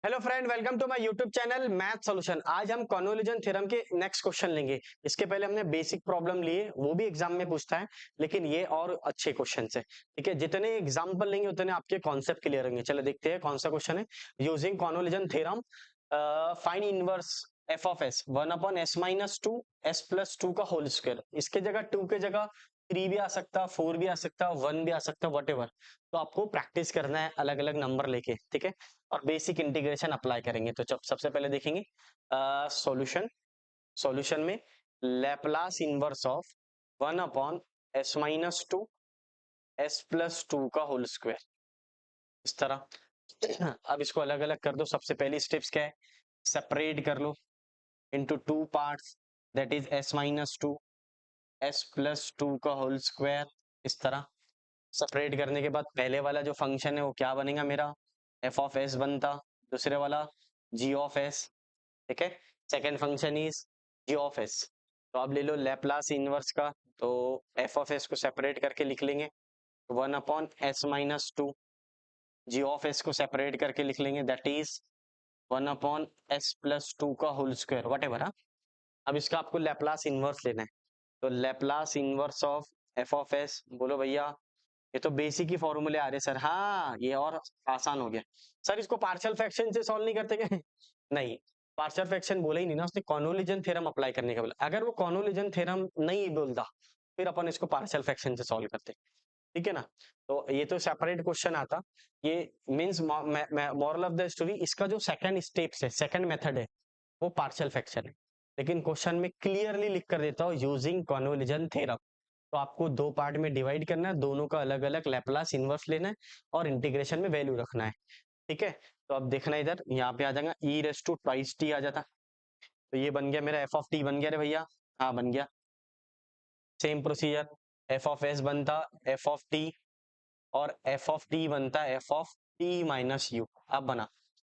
Hello friend, welcome to my YouTube channel math solution. आज हम convolution theorem के next question लेंगे। इसके पहले हमने बेसिक प्रॉब्लम लिए, वो भी एग्जाम में पूछता है, लेकिन ये और अच्छे क्वेश्चन है। ठीक है, जितने एग्जाम्पल लेंगे उतने आपके कॉन्सेप्ट क्लियर होंगे। चलो देखते हैं कौन सा क्वेश्चन है। Using convolution theorem find inverse F of S 1/s-2 s+2 का होल स्क्वायर। इसके जगह 2 के जगह 3 भी आ सकता, 4 भी आ सकता, 1 भी आ सकता, वट एवर। तो आपको प्रैक्टिस करना है अलग अलग नंबर लेके। ठीक है, और बेसिक इंटीग्रेशन अप्लाई करेंगे। तो सबसे पहले देखेंगे सॉल्यूशन। सॉल्यूशन में Laplace inverse of 1/s-2 s+2 का होल स्क्वायर, इस तरह। अब इसको अलग अलग कर दो। सबसे पहली स्टेप्स क्या है, सेपरेट कर लो into two parts, that is s-2 s+2 का होल स्क्वायर, इस तरह। सेपरेट करने के बाद पहले वाला जो फंक्शन है वो क्या बनेगा मेरा, एफ ऑफ एस बनता। दूसरे वाला जी ऑफ एस। ठीक है, second function is G of S. तो अब ले लो लैप्लास इनवर्स का। तो एफ ऑफ एस को सेपरेट करके लिख लेंगे 1/s-2। जी ऑफ एस को सेपरेट करके लिख लेंगे, दैट इज 1/s+2 का होल स्क्वायर, वट एवर। अब इसका आपको लैप्लास इनवर्स लेना है। तो Laplace inverse of F of S, बोलो भैया। ये तो बेसिक ही फॉर्मूले आ रहे सर। हाँ, ये और आसान हो गया सर। इसको पार्शियल फ्रैक्शन से सॉल्व नहीं करते क्या? नहीं, पार्शियल फ्रैक्शन बोला ही नहीं ना उसने, कॉन्वोल्यूशन थ्योरम अप्लाई करने का बोला। अगर वो कॉन्वोल्यूशन थ्योरम नहीं बोलता फिर अपन इसको पार्शियल फ्रैक्शन से सॉल्व करते। ठीक है ना। तो ये तो सेपरेट क्वेश्चन आता। ये means moral of the story, इसका जो सेकंड स्टेप्स है, सेकंड मेथड है, वो पार्शियल फ्रैक्शन है। लेकिन क्वेश्चन में क्लियरली लिख कर देता हूँ यूजिंग कॉन्वोल्यूशन थ्योरम। तो आपको दो पार्ट में डिवाइड करना है, दोनों का अलग अलग लैप्लास इनवर्स लेना है और इंटीग्रेशन में वैल्यू रखना है। ठीक है, तो अब देखना इधर, यहाँ पे आ जाएगा e raise to twice T आ जाता। तो ये बन गया मेरा एफ ऑफ टी बन गया रे भैया। हाँ बन गया। Same procedure, F of S बनता एफ ऑफ टी, और एफ ऑफ टी बनता F of T minus you. अब बना।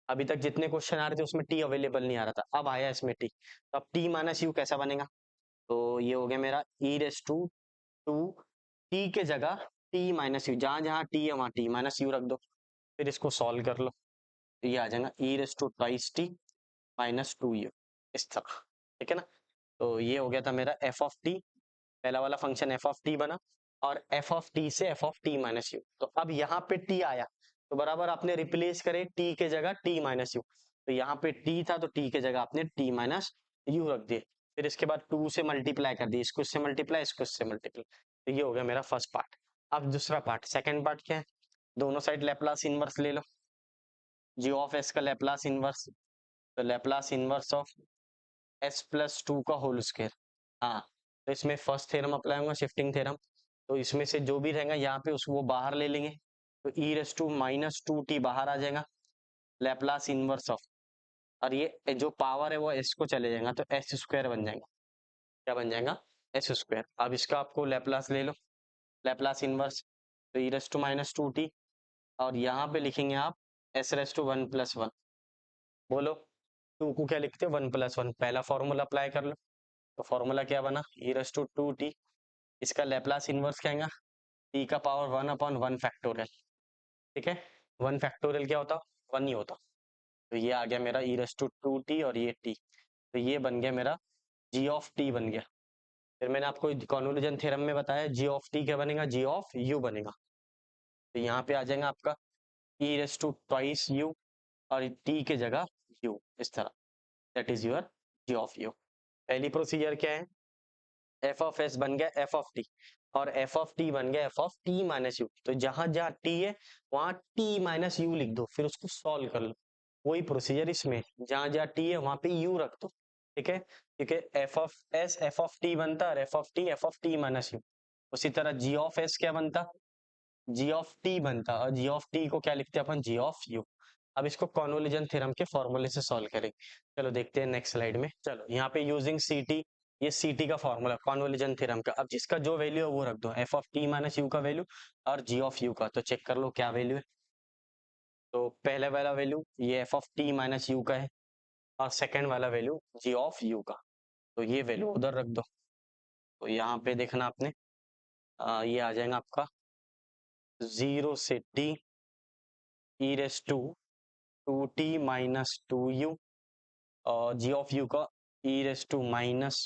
अभी तक जितने क्वेश्चन आ रहे थे उसमें टी अवेलेबल नहीं आ रहा था, अब आया इसमें टी। तो अब टी माइनस यू कैसा बनेगा, तो ये हो गया मेरा ई रेस टू टू टी के जगह टी माइनस यू, जहां जहां टी है वहां टी माइनस यू रख दो। फिर इसको सॉल्व कर लो, तो ये आ जाएगा e raise to twice T minus two U, इस तरह। ठीक है ना। तो ये हो गया था मेरा एफ ऑफ टी, पहला वाला फंक्शन एफ ऑफ टी बना, और एफ ऑफ टी से F of T minus U. तो अब यहाँ पे टी आया, तो बराबर आपने रिप्लेस करे टी के जगह टी माइनस यू। तो यहाँ पे टी था तो टी के जगह आपने टी माइनस यू रख दिए। फिर इसके बाद टू से मल्टीप्लाई कर दिए, इसको इससे मल्टीप्लाई, इसको इससे मल्टीप्लाई। तो ये हो गया मेरा फर्स्ट पार्ट। अब दूसरा पार्ट, सेकंड पार्ट क्या है, दोनों साइड लैप्लास इनवर्स ले लो। जी ऑफ एस का लैप्लास इनवर्स, तो लैप्लास इनवर्स ऑफ s+2 का होल स्क्वायर। हाँ, तो इसमें फर्स्ट थ्योरम अप्लाई होगा, शिफ्टिंग थ्योरम। तो इसमें से जो भी रहेगा यहाँ पे उसको वो बाहर ले लेंगे। तो e raise to minus two T बाहर आ जाएगा, लैप्लास इनवर्स ऑफ, और ये जो पावर है वो एस को चले जाएगा, तो एस स्क्वायर बन जाएगा। क्या बन जाएगा, एस स्क्वायर। अब इसका आपको लैप्लास ले लो, लैप्लास इनवर्स, तो e raise to minus two T, और यहाँ पे लिखेंगे आप S raise to one plus one. बोलो, टू को क्या लिखते हो, वन प्लस वन। पहला फॉर्मूला अप्लाई कर लो। तो फॉर्मूला क्या बना, e raise to two T, इसका लैप्लास इनवर्स क्या आएगा, टी का पावर 1/1 फैक्टोरियल। ठीक है, 1 फैक्टोरियल क्या होता, 1 ही होता। तो ये आ गया मेरा ई रेस टू टू टी, और ये टी, तो ये बन गया मेरा जी ऑफ टी बन गया। फिर मैंने आपको कॉन्वोल्यूशन थ्योरम में बताया जी ऑफ टी क्या बनेगा, जी ऑफ यू बनेगा। तो यहाँ पे आ जाएगा आपका ई रेस टू ट्वाइस यू, और टी के जगह यू, इस तरह। That is your G of U. पहली प्रोसीजर क्या है, एफ ऑफ एस बन गया एफ ऑफ टी, और एफ ऑफ टी बन गया F of T minus U. तो जहां जहां टी है वहां टी माइनस यू लिख दो, फिर उसको सॉल्व कर लो। वही प्रोसीजर इसमें, जहां जहां टी है वहां पे यू रख दो। ठीक है, क्योंकि F of S F of T बनता है, F of T minus you. उसी तरह जी ऑफ एस क्या बनता, जी ऑफ टी बनता, और जी ऑफ टी को क्या लिखते हैं अपन, जी ऑफ यू। अब इसको कॉन्वोल्यूशन थ्योरम के फॉर्मूले से सॉल्व करेंगे। चलो देखते हैं नेक्स्ट स्लाइड में। चलो यहाँ पे यूजिंग सी टी, ये सी टी का फॉर्मूला कॉन्वोल्यूशन थ्योरम का। अब जिसका जो वैल्यू है वो रख दो, F of T minus U का वैल्यू और जी ऑफ यू का। तो चेक कर लो क्या वैल्यू है। तो पहले वाला वैल्यू ये F of T minus U का है, और सेकेंड वाला वैल्यू जी ऑफ यू का। तो ये वैल्यू उधर रख दो। तो यहाँ पे देखना आपने, ये आ जाएगा आपका 0 से T E raise to 2t minus 2u और जी ऑफ यू का ई रेस टू माइनस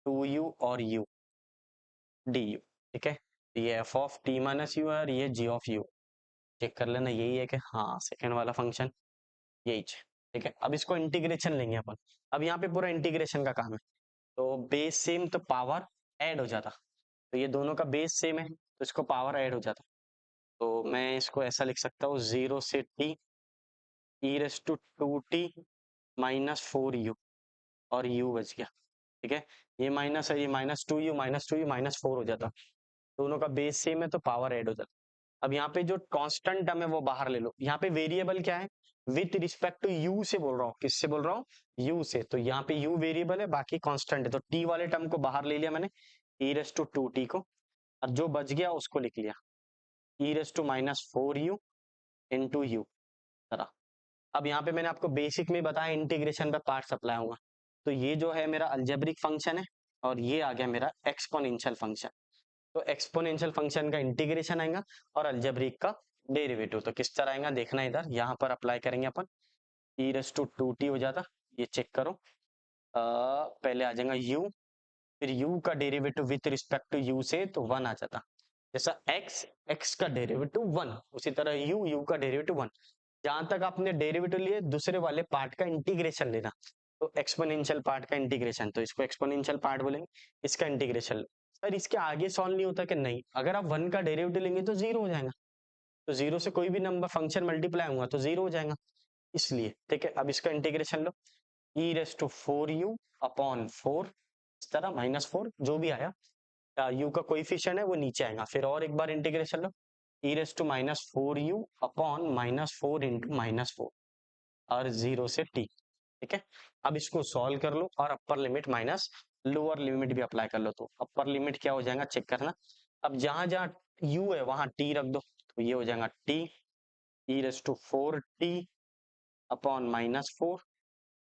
2u और u du। ठीक है, ये F of T minus you है और ये जी ऑफ यू। चेक कर लेना, यही है कि हाँ सेकेंड वाला फंक्शन यही है। ठीक है, अब इसको इंटीग्रेशन लेंगे अपन। अब यहाँ पे पूरा इंटीग्रेशन का काम है। तो बेस सेम तो पावर ऐड हो जाता, तो ये दोनों का बेस सेम है तो इसको पावर ऐड हो जाता। तो मैं इसको ऐसा लिख सकता हूँ 0 से t E raise to 2t minus 4u और u बच गया। ठीक है, ये माइनस है, ये -2u -4 हो जाता। दोनों का बेस सेम है तो पावर ऐड हो जाता। अब यहाँ पे जो कांस्टेंट टर्म है वो बाहर ले लो। यहाँ पे वेरिएबल क्या है, विथ रिस्पेक्ट टू यू से बोल रहा हूँ। किससे बोल रहा हूँ, यू से। तो यहाँ पे यू वेरिएबल है, बाकी कांस्टेंट है। तो टी वाले टर्म को बाहर ले लिया मैंने, ई रेस टू 2t को, और जो बच गया उसको लिख लिया e raise to -4u into U तरह। अब यहाँ पे मैंने आपको बेसिक में बताया इंटीग्रेशन पे पार्ट्स अप्लाई होगा। तो ये जो है मेरा अलजेब्रिक फंक्शन है और ये आ गया मेरा एक्सपोनेंशियल फंक्शन। तो एक्सपोनेंशियल फंक्शन का इंटीग्रेशन आएगा और अलजेब्रिक का डेरिवेटिव। तो किस तरह आएगा देखना, इधर यहाँ पर अप्लाई करेंगे अपन। ई रेस टू 2t हो जाता, ये चेक करो। पहले आ जाएगा u, फिर u का derivative with respect to u से तो 1 आ जाता। जैसा x का डेरिवेटिव 1, उसी तरह u का डेरिवेटिव 1। जहां तक आपने डेरिवेटिव लिए, दूसरे वाले पार्ट का इंटीग्रेशन लेना। तो एक्सपोनेंशियल पार्ट का इंटीग्रेशन, तो इसको एक्सपोनेंशियल पार्ट बोलेंगे, इसका इंटीग्रेशन। सर इसके आगे सॉल्व नहीं होता कि नहीं, अगर आप 1 का डेरिवेटिव लेंगे तो 0 हो जाएगा। तो 0 से कोई भी नंबर फंक्शन मल्टीप्लाई होगा तो 0 हो जाएगा, इसलिए। ठीक है, अब इसका इंटीग्रेशन लो, ई रेस टू 4u अपॉन 4, इस तरह -4 जो भी आया, u का कोएफिशिएंट है वो नीचे आएगा। फिर और एक बार इंटीग्रेशन लो, ई raise to -4u upon -4 into -4 और 0 से t। ठीक है, अब इसको सॉल्व कर लो और upper limit minus lower limit भी अप्लाई कर लो। तो अपर लिमिट क्या हो जाएगा चेक करना। अब जहां जहां u है वहां t रख दो, तो ये हो जाएगा t E raise to 4t upon -4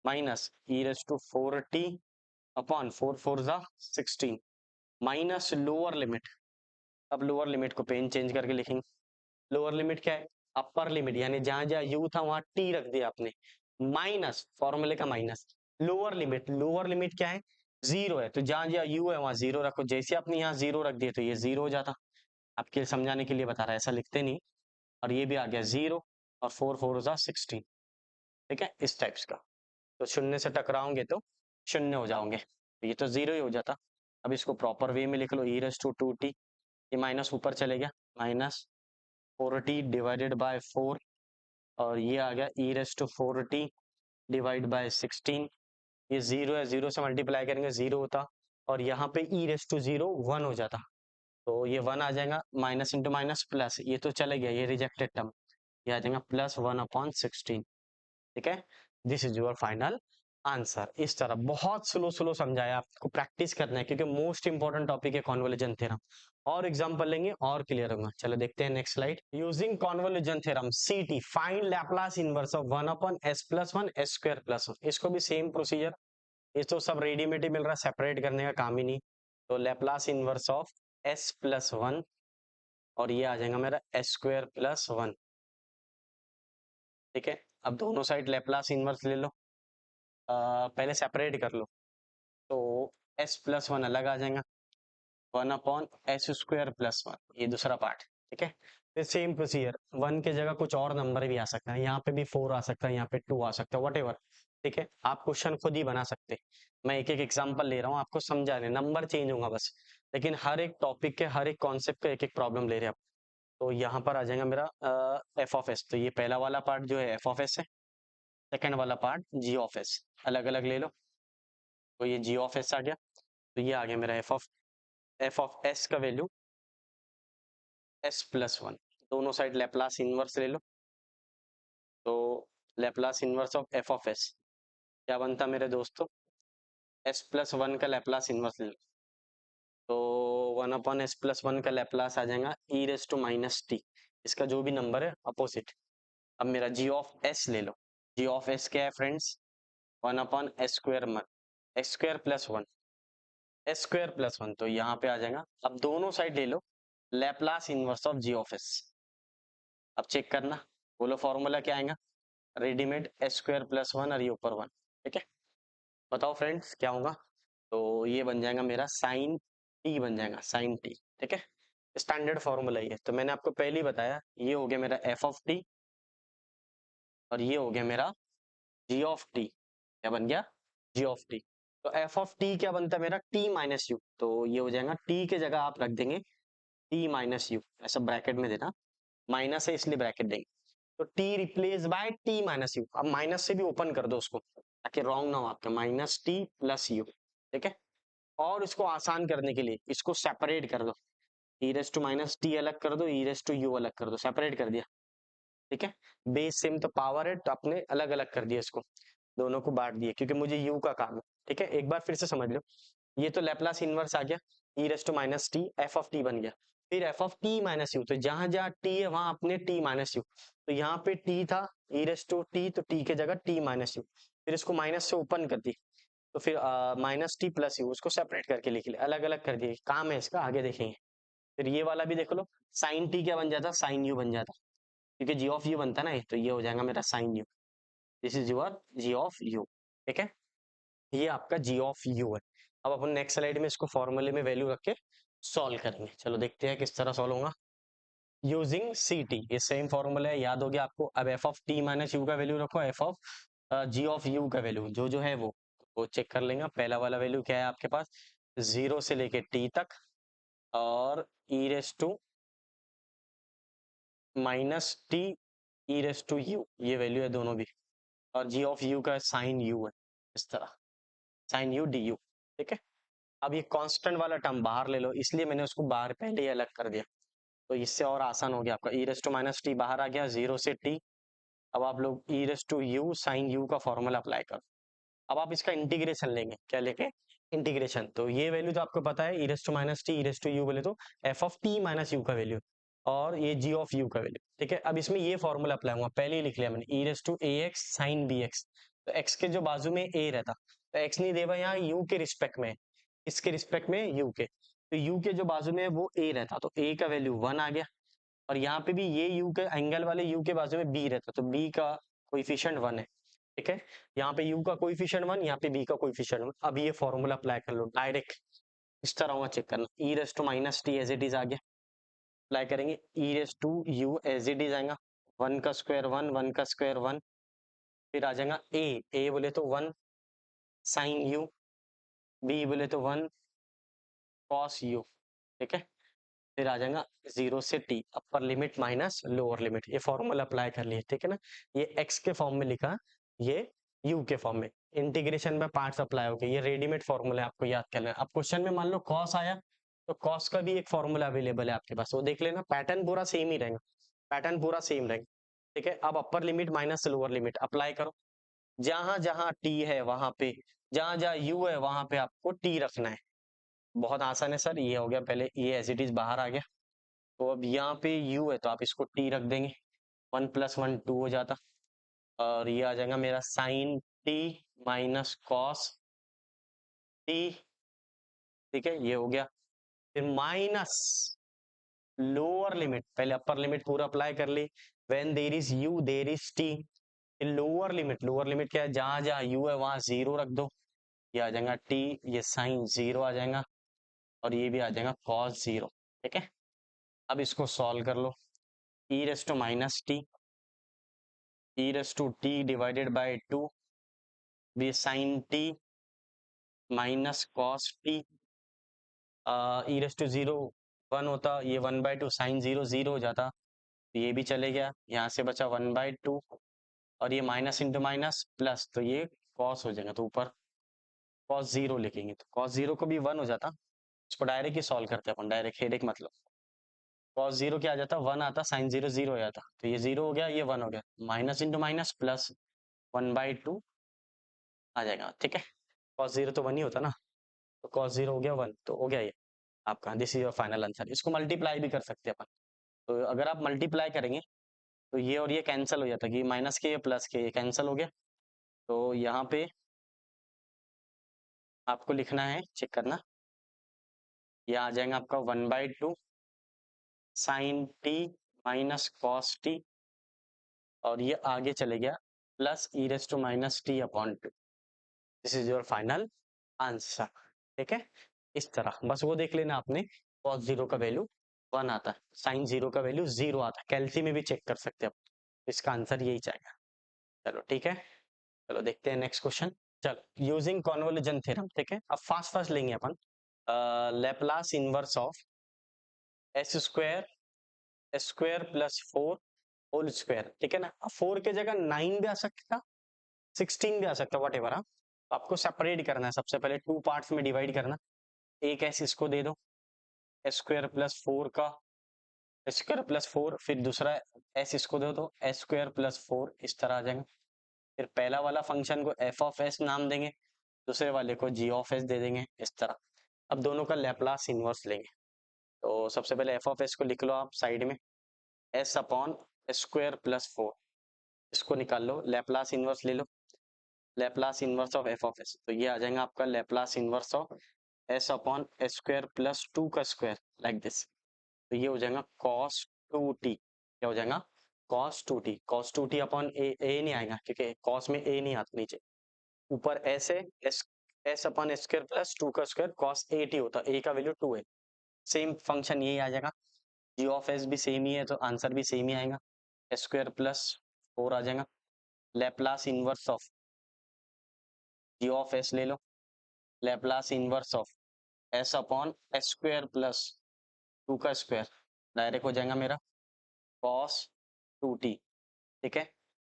minus E raise to 4t upon 4 4 जा 16 माइनस लोअर लिमिट। अब लोअर लिमिट को पेन चेंज करके लिखेंगे। लोअर लिमिट क्या है, अपर लिमिट, यानी जहां जहां u था वहां t रख दिया आपने, माइनस फॉर्मूले का माइनस। लोअर लिमिट क्या है, 0 है, तो जहां जहां u है वहां 0 रखो। जैसे आपने यहाँ 0 रख दिया तो ये 0 हो जाता। आपके समझाने के लिए बता रहा है, ऐसा लिखते नहीं। और ये भी आ गया 0 और 4 4 जा 16। ठीक है, इस टाइप्स का। तो शून्य से टकराओगे तो शून्य हो जाओगे, तो ये तो 0 ही हो जाता। अब इसको प्रॉपर वे में लिख लो, ई रेस टू 2t, ये माइनस ऊपर चले गया, -4t डिवाइडेड बाय 4 और ये आ गया e raise to 4t divide by 16। ये 0 है, 0 से मल्टीप्लाई करेंगे 0 होता, और यहाँ पे ई रेस टू 0 1 हो जाता। तो ये 1 आ जाएगा, माइनस इंटू माइनस प्लस, ये तो चले गया, ये रिजेक्टेड टर्म, ये आ जाएगा +1/16। ठीक है, this is your final answer. इस तरह बहुत स्लो समझाया, आपको प्रैक्टिस करना है क्योंकि मोस्ट इंपॉर्टेंट टॉपिक है कॉन्वोल्यूशन थ्योरम। और एग्जांपल लेंगे और क्लियर होगा। चलो देखते हैं next slide. Using convolution theorem CT find Laplace inverse of 1/s+1 s² + 1। इसको भी सेम प्रोसीजर, ये तो सब रेडीमेड ही मिल रहा है, सेपरेट करने का काम ही नहीं। तो लैप्लास इनवर्स ऑफ s+1 और ये आ जाएगा मेरा s² + 1। ठीक है, अब दोनों साइड लैप्लास इनवर्स ले लो। पहले सेपरेट कर लो, तो s+1 अलग आ जाएगा, 1/s² + 1, ये दूसरा पार्ट। ठीक है, फिर सेम प्रोसीजर, 1 के जगह कुछ और नंबर भी आ सकता है, यहाँ पे भी 4 आ सकता है, यहाँ पे 2 आ सकता है, वट। ठीक है, आप क्वेश्चन खुद ही बना सकते हैं। मैं एक एक एग्जांपल ले रहा हूँ आपको समझा रहे, नंबर चेंज होगा बस, लेकिन हर एक टॉपिक के हर एक कॉन्सेप्ट का एक एक प्रॉब्लम ले रहे हैं आप। तो यहाँ पर आ जाएगा मेरा f(s). तो ये पहला वाला पार्ट जो है f(s) है, सेकंड वाला पार्ट g(s), अलग अलग ले लो। तो ये g(s) आ गया, तो ये आ गया मेरा f(s) का वैल्यू s+1। दोनों साइड लैप्लास इनवर्स ले लो, तो लैप्लास इनवर्स ऑफ f(s) क्या बनता मेरे दोस्तों, s+1 का लैप्लास इनवर्स ले लो, तो 1/s+1 का लैप्लास आ जाएगा ई रेस टू -t, इसका जो भी नंबर है अपोजिट। अब मेरा g(s) ले लो, g(s) क्या है फ्रेंड्स, 1/s², s² + 1, s² + 1, तो यहाँ पे आ जाएगा। अब दोनों साइड ले लो लैप्लास इनवर्स ऑफ g(s). अब चेक करना, बोलो फॉर्मूला क्या आएगा, readymade S square plus one और ये ऊपर वन। ठीक है, बताओ फ्रेंड्स क्या होगा। तो ये बन जाएगा मेरा साइन टी बन जाएगा, साइन टी। ठीक है, स्टैंडर्ड फॉर्मूला ये तो मैंने आपको पहले ही बताया, ये हो गया मेरा एफ ऑफ टी और ये हो गया मेरा जी ऑफ टी। क्या बन गया, जी ऑफ टी। तो एफ ऑफ टी क्या बनता है मेरा, टी माइनस यू। तो ये हो जाएगा टी के जगह आप रख देंगे टी माइनस यू, ऐसा ब्रैकेट में देना, माइनस है इसलिए ब्रैकेट देंगे। तो T replace by T minus you, अब माइनस से भी ओपन कर दो उसको ताकि रॉन्ग ना हो आपका, माइनस टी प्लस यू। ठीक है, और इसको आसान करने के लिए इसको सेपरेट कर दो, ई रेस टू माइनस टी अलग कर दो, ई रेस टू यू अलग कर दो, सेपरेट कर दिया। ठीक है, बेस सेम तो पावर है तो आपने अलग अलग कर दिया, इसको दोनों को बांट दिए क्योंकि मुझे यू का काम है। ठीक है, एक बार फिर से समझ लो, ये तो लेप्लास इनवर्स आ गया, e raise to minus T F of T बन गया। फिर F of T minus U, तो जहां जहां टी है वहां अपने टी माइनस यू, तो यहाँ पे टी था ई रेस टू टी, तो टी के जगह टी माइनस यू, फिर इसको माइनस से ओपन कर दी, तो फिर माइनस टी प्लस यू, उसको सेपरेट करके लिख लिया, अलग अलग कर दिए, काम है इसका आगे देखेंगे। फिर ये वाला भी देख लो, साइन टी क्या बन जाता, साइन यू बन जाता, क्योंकि जी ऑफ यू बनता है ना ये, तो ये हो जाएगा मेरा sine U, this is your G of U. ठीक है, ये आपका जी ऑफ यू है। अब अपन नेक्स्ट स्लाइड में इसको फॉर्मूले में वैल्यू रख के सॉल्व करेंगे। चलो देखते हैं किस तरह सॉल्व होगा यूजिंग सी टी। ये सेम फॉर्मूला है, याद हो गया आपको। अब F of T minus U का वैल्यू रखो, F of G of U का वैल्यू जो है वो चेक कर लेंगे। पहला वाला वैल्यू क्या है आपके पास, जीरो से लेके टी तक, और e raise to minus T E raise to U, ये वैल्यू है दोनों भी, और जी ऑफ यू का साइन यू है, इस तरह साइन यू डी यू। ठीक है, अब ये कांस्टेंट वाला टर्म बाहर ले लो, इसलिए मैंने उसको बाहर पहले ही अलग कर दिया, तो इससे और आसान हो गया आपका। ई रेस टू माइनस टी बाहर आ गया, जीरो से टी। अब आप लोग e raise to U sine U का फॉर्मूला अप्लाई करो। अब आप इसका इंटीग्रेशन लेंगे, क्या लेके, इंटीग्रेशन। तो ये वैल्यू तो आपको पता है, e raise to minus T E raise to U बोले तो F of T minus U का वैल्यू, और ये जी ऑफ यू का वैल्यू। ठीक है, अब इसमें ये फॉर्मूला अप्लाई होगा, पहले ही लिख लिया मैंने, e raise to A X sine B X. तो एक्स के जो बाजू में ए रहता, तो एक्स नहीं देवा यहाँ, यू के रिस्पेक्ट में, इसके रिस्पेक्ट में यू के, तो यू के जो बाजू में है वो ए रहता, तो ए का वैल्यू वन आ गया। और यहाँ पे भी ये यू के एंगल वाले यू के बाजू में बी रहता, तो बी का कोइफिशिएंट वन है। ठीक है, यहाँ पे यू का कोइफिशिएंट वन, यहाँ पे बी का कोइफिशिएंट वन। अब ये फॉर्मूला अप्लाई कर लो डायरेक्ट, इस तरह होगा, चेक करना, e raise to minus T as it is आ गया, अप्लाई करेंगे, e raise to U as it is आएगा, वन का स्क्वायर वन, वन का स्क्वायर वन, फिर आ जाएगा ए बोले तो वन साइन यू, बी बोले तो वन कॉस यू। ठीक है, फिर आ जाएगा जीरो से T, upper limit minus lower limit, ये फॉर्मूला अप्लाई कर लिए। ठीक है ना, ये एक्स के फॉर्म में लिखा, ये यू के फॉर्म में, इंटीग्रेशन में पार्ट्स अप्लाई हो गए, ये रेडीमेड फॉर्मूला है, आपको याद कर लेना। अब क्वेश्चन में मान लो कॉस आया, तो कॉस का भी एक फॉर्मूला अवेलेबल है आपके पास, वो देख लेना, पैटर्न पूरा सेम ही रहेगा, पैटर्न पूरा सेम रहेगा। ठीक है, अब upper limit minus lower limit apply करो, जहां जहां टी है वहां पे, जहां जहां यू है वहां पे आपको टी रखना है। बहुत आसान है सर, ये हो गया, पहले ये एज इट इज बाहर आ गया, तो अब यहाँ पे u है तो आप इसको t रख देंगे, वन प्लस वन टू हो जाता, और ये आ जाएगा मेरा sine t minus cos t। ठीक है, ये हो गया, फिर माइनस लोअर लिमिट, पहले अपर लिमिट पूरा अप्लाई कर ली, when there is u there is t। Lower limit, lower limit क्या है, जहां जहां u है वहां जीरो रख दो, ये आ जाएगा t, ये साइन जीरो आ जाएगा, और ये भी आ जाएगा कॉस जीरो। ठीक है, अब इसको सॉल्व कर लो, e raise to minus T, e raise to T divided by two, ये sine T minus cos T, E raise to zero one होता, ये one by two, sine zero zero हो जाता, तो ये भी चले गया, यहाँ से बचा वन बाय टू, और ये माइनस इंटू माइनस प्लस, तो ये कॉस हो जाएगा, तो ऊपर कॉस जीरो लिखेंगे, तो कॉस जीरो को भी वन हो जाता, इसको डायरेक्ट ही सॉल्व करते हैं अपन, डायरेक्ट हेडेक मतलब, कॉस जीरो क्या आ जाता, वन आता, साइन जीरो जीरो हो जाता, तो ये जीरो हो गया, ये वन हो गया, minus into minus plus, one by two आ जाएगा। ठीक है, कॉस जीरो तो वन ही होता ना, तो कॉस जीरो हो गया वन, तो हो गया ये आपका, this is your final answer. इसको मल्टीप्लाई भी कर सकते हैं अपन, तो अगर आप मल्टीप्लाई करेंगे तो ये और ये कैंसिल हो जाता है, कि माइनस के प्लस के ये कैंसिल हो गया, तो यहाँ पे आपको लिखना है, चेक करना, ये आ जाएगा आपका one by two sine T minus cos T, और ये आगे चले गया plus E raise to minus T upon two, this is your final answer. ठीक है, इस तरह बस वो देख लेना आपने, cos जीरो का वैल्यू 1 आता है, साइन जीरो का वैल्यू 0 आता है, कैल्सी में भी चेक कर सकते हैं आप, इसका आंसर यही जाएगा। चलो ठीक है, चलो देखते हैं नेक्स्ट क्वेश्चन। चलो यूजिंग कॉन्वोल्यूशन थ्योरम, ठीक है, अब फास्ट फास्ट लेंगे अपन। Laplace inverse of S square plus 4 whole square, ठीक है ना। अब 4 के जगह 9 भी आ सकता, 16 भी आ सकता, वट एवर। आपको सेपरेट करना है, सबसे पहले 2 पार्ट्स में डिवाइड करना। एक एस इसको दे दो, एस स्क्वायर प्लस 4 का स्क्वायर प्लस 4, फिर दूसरा एस इसको दे दो, एस स्क्वायर प्लस 4, इस तरह आ जाएगा। फिर पहला वाला फंक्शन को एफ ऑफ एस नाम देंगे, दूसरे वाले को जी ऑफ एस दे देंगे, इस तरह। अब दोनों का लैप्लास इनवर्स लेंगे, तो सबसे पहले एफ ऑफ एस को लिख लो आप साइड में, एस अपॉन स्क्वायर प्लस 4, इसको निकाल लो, लैप्लास इनवर्स ले लो, Laplace inverse of F of S, तो ये आ जाएगा आपका Laplace inverse of S upon S square plus 2 का स्क्वायर, लाइक दिस। तो ये हो जाएगा cos 2t, क्या हो जाएगा cos 2t, cos 2t upon ए नहीं आएगा क्योंकि cos में a नहीं आता नीचे, ऊपर s है, s upon S square plus 2 का स्क्वायर cos 8 होता है, a का वैल्यू 2 है, सेम फंक्शन यही आ जाएगा। g ऑफ s भी सेम ही है, तो आंसर भी सेम ही आएगा, एस स्क्वायर प्लस 4 आ जाएगा। Laplace inverse of g of s ले लो, Laplace inverse of s upon S square plus 2 का स्क्वायर, डायरेक्ट हो जाएगा मेरा cos 2t, ठीक है।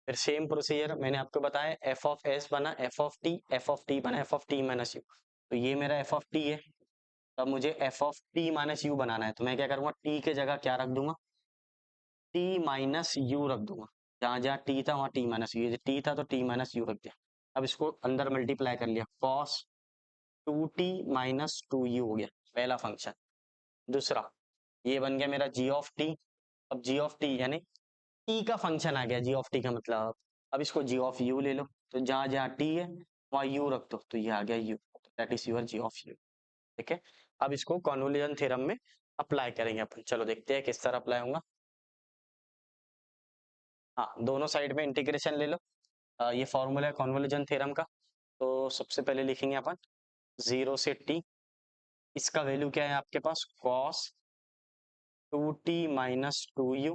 फिर सेम प्रोसीजर मैंने आपको बताया, एफ ऑफ एस बना एफ ऑफ टी बना F of T minus U, तो ये मेरा एफ ऑफ टी है, अब मुझे F of T minus U बनाना है, तो मैं क्या करूंगा, टी के जगह क्या रख दूंगा, टी माइनस यू रख दूंगा, जहां जहां टी था वहां टी माइनस यू, टी था तो टी माइनस यू रख दिया। अब इसको अंदर मल्टीप्लाई कर लिया, cos 2t माइनस 2u हो गया पहला फंक्शन। दूसरा ये बन गया मेरा g ऑफ टी, अब g ऑफ टी यानी टी का फंक्शन आ गया, जी ऑफ टी का मतलब। अब इसको जी ऑफ यू ले लो, तो जहां जहां टी है वहां यू रख दो, तो ये आ गया U, that is your G of U, ठीक है। अब इसको कॉन्वोल्यूशन थ्योरम में अप्लाई करेंगे अपन, चलो देखते हैं किस तरह अप्लाई होगा। हाँ, दोनों साइड में इंटीग्रेशन ले लो, ये फॉर्मूला है कॉन्वोल्यूशन थ्योरम का, तो सबसे पहले लिखेंगे अपन 0 से टी, इसका वैल्यू क्या है आपके पास, cos 2t माइनस 2u,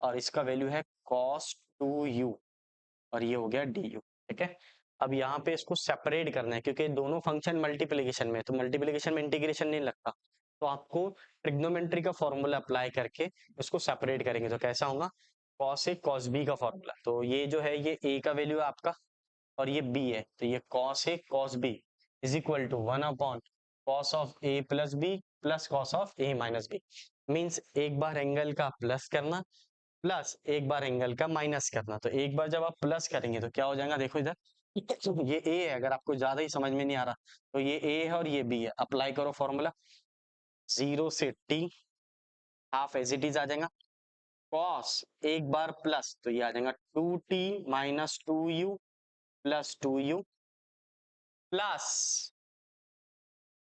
और इसका वैल्यू है cos 2u, और ये हो गया डी यू, ठीक है। अब यहाँ पे इसको सेपरेट करना है, क्योंकि दोनों फंक्शन मल्टीप्लिकेशन में, तो मल्टीप्लिकेशन में इंटीग्रेशन नहीं लगता, तो आपको ट्रिग्नोमेट्री का फॉर्मूला अप्लाई करके इसको सेपरेट करेंगे, तो कैसा होगा, cos ए cos b का फॉर्मूला, तो ये जो है ये a का वैल्यू है आपका, और ये b है, तो ये cos A cos b is equal to 1 upon cos of a plus b plus cos of a minus b, means एक बार एंगल का प्लस करना प्लस एक बार एंगल का माइनस करना, तो एक बार जब आप प्लस करेंगे तो क्या हो जाएगा, देखो इधर ये a है, अगर आपको ज्यादा ही समझ में नहीं आ रहा तो ये a है और ये b है, अप्लाई करो फॉर्मूला, 0 से t, half as it is आ जाएगा, cos एक बार प्लस, तो ये आ जाएगा 2t minus 2u plus 2u plus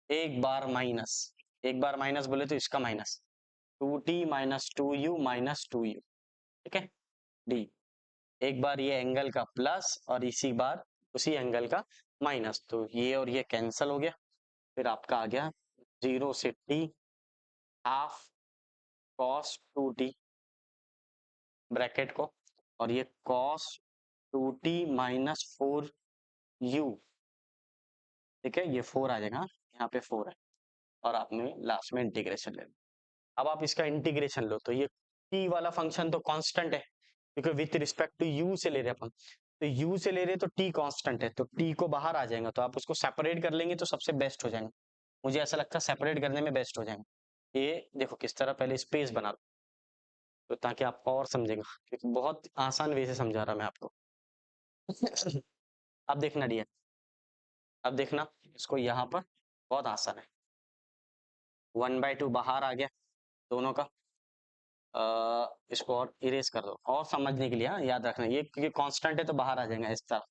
एक बार माइनस बोले तो इसका minus 2t minus 2u minus 2u, ठीक है, डी। एक बार ये एंगल का प्लस और इसी बार उसी एंगल का माइनस, तो ये और ये कैंसल हो गया, फिर आपका आ गया 0 से t half cos 2t bracket को, और ये cos 2t माइनस 4u, ठीक है, ये 4 आ जाएगा, यहाँ पे 4 है, और आपने लास्ट में इंटीग्रेशन ले लो। अब आप इसका इंटीग्रेशन लो, तो ये t वाला फंक्शन तो कांस्टेंट है, क्योंकि विथ रिस्पेक्ट टू u से ले रहे अपन, तो u से ले रहे तो t कांस्टेंट है, तो t को बाहर आ जाएगा, तो आप उसको सेपरेट कर लेंगे तो सबसे बेस्ट हो जाएगा, मुझे ऐसा लगता है सेपरेट करने में बेस्ट हो जाएगा। ये देखो किस तरह, पहले स्पेस बना लो, तो ताकि आपको और समझेगा, क्योंकि बहुत आसान वे से समझा रहा मैं आपको अब देखना डियर, अब देखना इसको यहाँ पर, बहुत आसान है, 1/2 बाहर आ गया दोनों का, इसको और इरेज कर दो, और समझने के लिए हाँ, याद रखना ये क्योंकि कांस्टेंट है तो बाहर आ जाएगा इस तरह,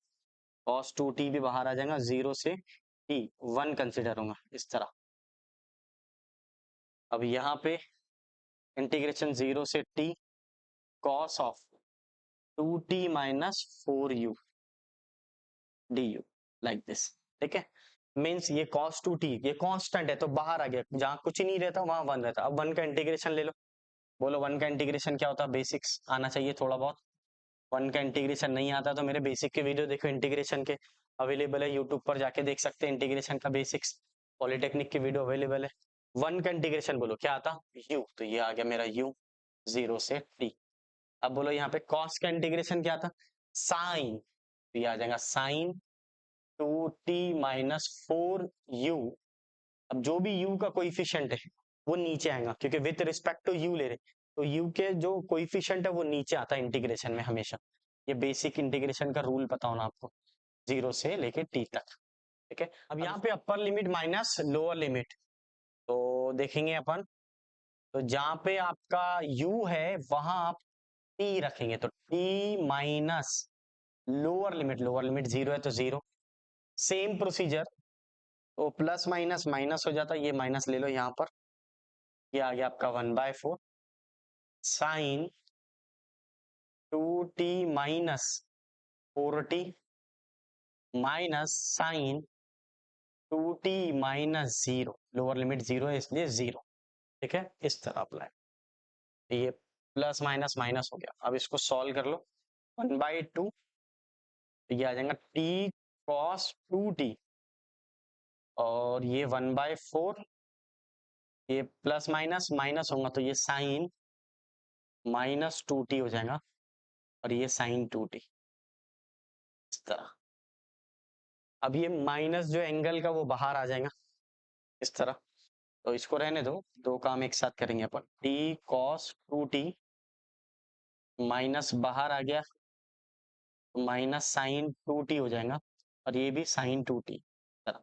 cos 2t भी बाहर आ जाएगा, 0 से t 1 कंसिडर होगा इस तरह। अब यहाँ पे इंटीग्रेशन 0 से t cos of 2t minus 4u du like this. ठीक है, मीन्स ये cos 2t ये कांस्टेंट है तो बाहर आ गया, जहां कुछ नहीं रहता वहां 1 रहता। अब 1 का इंटीग्रेशन ले लो, बोलो 1 का इंटीग्रेशन क्या होता है, बेसिक्स आना चाहिए थोड़ा बहुत। 1 का इंटीग्रेशन नहीं आता तो मेरे बेसिक के वीडियो देखो, इंटीग्रेशन के अवेलेबल है यूट्यूब पर, जाके देख सकते हैं इंटीग्रेशन का बेसिक्स, पॉलिटेक्निक के वीडियो अवेलेबल है। 1 का इंटीग्रेशन बोलो क्या आता, u, तो ये आ गया मेरा u 0 से t। अब बोलो यहाँ पे cos का इंटीग्रेशन क्या था, साइन, तो ये आ जाएगा साइन 2t माइनस 4u। अब जो भी u का कोइफिशिएंट है वो नीचे आएगा, क्योंकि विथ रिस्पेक्ट टू u ले रहे, तो u के जो कोइफिशिएंट है वो नीचे आता है इंटीग्रेशन में हमेशा। ये बेसिक इंटीग्रेशन का रूल पता होना आपको, 0 से लेके t तक। ठीक है, अब यहाँ पे upper limit minus lower limit, तो देखेंगे अपन, तो जहां पे आपका u है वहां आप t रखेंगे, तो t माइनस लोअर लिमिट 0 है तो 0। सेम प्रोसीजर, तो प्लस माइनस माइनस हो जाता है, ये माइनस ले लो यहाँ पर, ये आ गया आपका 1/4 sine 2t minus 4t minus sine 2t minus 0, lower limit 0 है इसलिए 0। ठीक है, इस तरह अप्लाई, ये प्लस माइनस माइनस हो गया। अब इसको सॉल्व कर लो, 1/2, ये आ जाएगा t cos 2t, और ये 1/4, ये प्लस माइनस माइनस होगा तो ये साइन माइनस 2t हो जाएगा, और ये साइन 2t, इस तरह। अब ये माइनस जो एंगल का वो बाहर आ जाएगा इस तरह, तो इसको रहने दो, दो काम एक साथ करेंगे अपन, t cos 2t माइनस बाहर आ गया तो माइनस साइन 2t हो जाएगा, और ये भी साइन 2t तरह।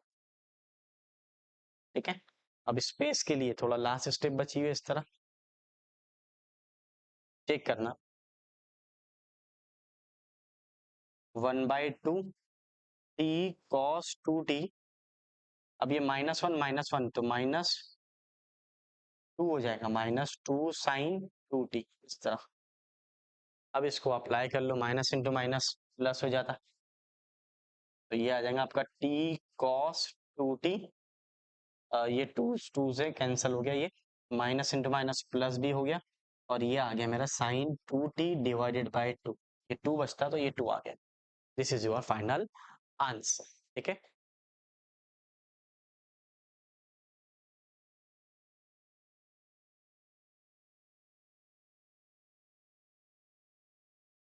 ठीक है, अब स्पेस के लिए थोड़ा लास्ट स्टेप बची हुई है, इस तरह चेक करना, 1/2 t cos 2t, अब ये -1 तो -2 हो जाएगा, -2 साइन 2t इस तरह। अब इसको अप्लाई कर लो, माइनस इंटू माइनस प्लस हो जाता, तो ये आ जाएगा आपका t cos 2t, ये 2 से कैंसिल हो गया, ये माइनस इंटू माइनस प्लस भी हो गया, और ये आ गया मेरा साइन 2t डिवाइडेड बाय 2, ये 2 बचता तो ये 2 आ गया। This is your final answer. ठीक है,